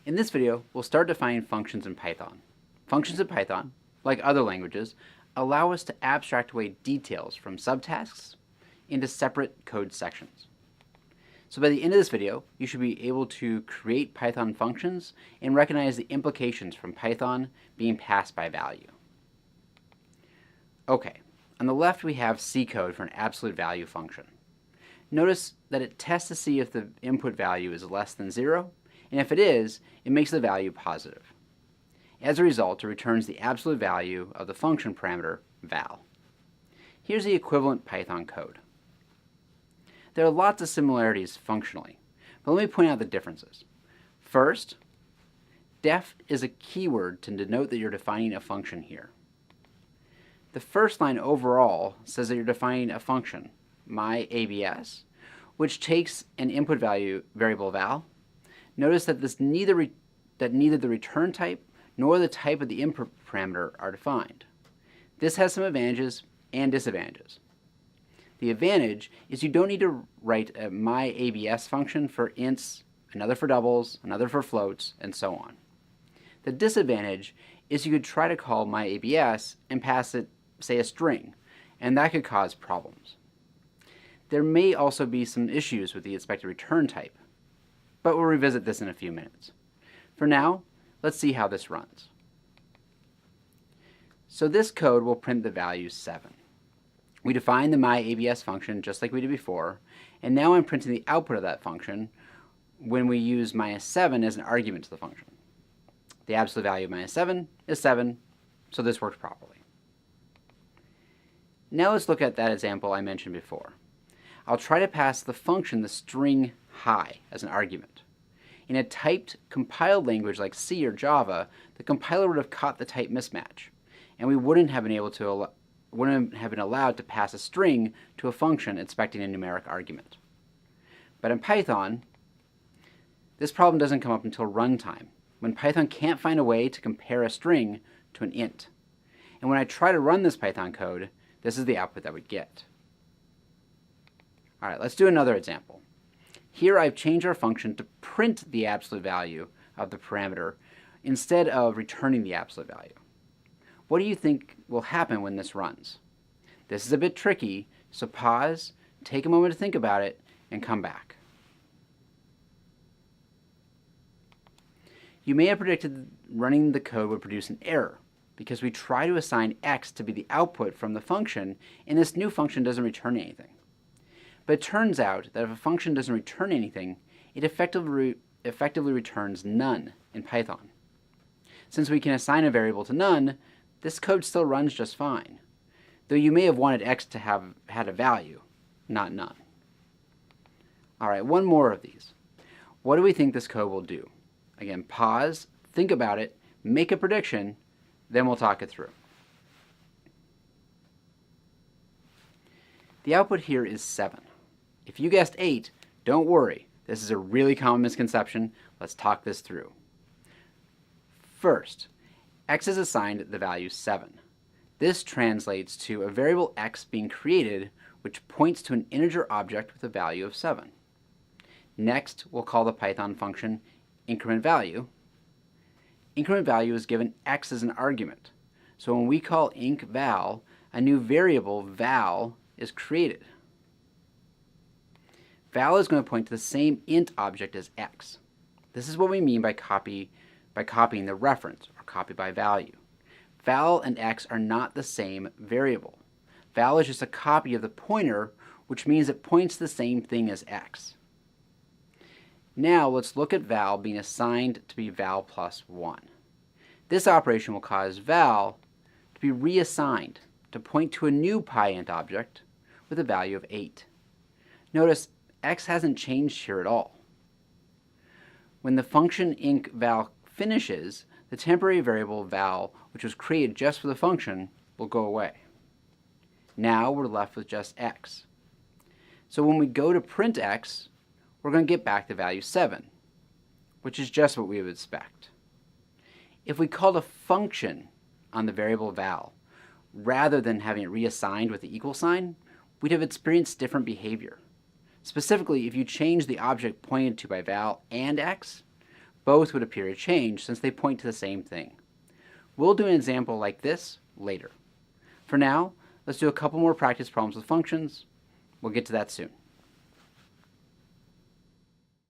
In this video, we'll start defining functions in Python. Functions in Python, like other languages, allow us to abstract away details from subtasks into separate code sections. So by the end of this video, you should be able to create Python functions and recognize the implications from Python being passed by value. Okay, on the left we have C code for an absolute value function. Notice that it tests to see if the input value is less than 0, and if it is, it makes the value positive. As a result, it returns the absolute value of the function parameter val. Here's the equivalent Python code. There are lots of similarities functionally, but let me point out the differences. First, def is a keyword to denote that you're defining a function here. The first line overall says that you're defining a function, myABS, which takes an input value variable val. Notice that neither the return type nor the type of the input parameter are defined. This has some advantages and disadvantages. The advantage is you don't need to write a myABS function for ints, another for doubles, another for floats, and so on. The disadvantage is you could try to call myABS and pass it, say, a string, and that could cause problems. There may also be some issues with the expected return type, but we'll revisit this in a few minutes. For now, let's see how this runs. So this code will print the value 7. We define the myABS function just like we did before, and now I'm printing the output of that function when we use -7 as an argument to the function. The absolute value of -7 is 7, so this works properly. Now let's look at that example I mentioned before. I'll try to pass the function the string hi as an argument. In a typed compiled language like C or Java, the compiler would have caught the type mismatch, and we wouldn't have been allowed to pass a string to a function expecting a numeric argument. But in Python, this problem doesn't come up until runtime, when Python can't find a way to compare a string to an int. And when I try to run this Python code, this is the output that we get. All right, let's do another example. Here I've changed our function to print the absolute value of the parameter instead of returning the absolute value. What do you think will happen when this runs? This is a bit tricky, so pause, take a moment to think about it, and come back. You may have predicted running the code would produce an error because we try to assign x to be the output from the function, and this new function doesn't return anything. But it turns out that if a function doesn't return anything, it effectively returns none in Python. Since we can assign a variable to none, this code still runs just fine, though you may have wanted x to have had a value, not none. All right, one more of these. What do we think this code will do? Again, pause, think about it, make a prediction, then we'll talk it through. The output here is 7. If you guessed 8, don't worry. This is a really common misconception. Let's talk this through. First, x is assigned the value 7. This translates to a variable x being created, which points to an integer object with a value of 7. Next, we'll call the Python function increment value. Increment value is given x as an argument. So when we call inc val, a new variable val is created. Val is going to point to the same int object as x. This is what we mean by copying the reference, or copy by value. Val and x are not the same variable. Val is just a copy of the pointer, which means it points to the same thing as x. Now let's look at val being assigned to be val plus 1. This operation will cause val to be reassigned to point to a new pyint object with a value of 8. Notice x hasn't changed here at all. When the function inc val finishes, the temporary variable val, which was created just for the function, will go away. Now we're left with just x. So when we go to print x, we're going to get back the value 7, which is just what we would expect. If we called a function on the variable val, rather than having it reassigned with the equal sign, we'd have experienced different behavior. Specifically, if you change the object pointed to by val and x, both would appear to change since they point to the same thing. We'll do an example like this later. For now, let's do a couple more practice problems with functions. We'll get to that soon.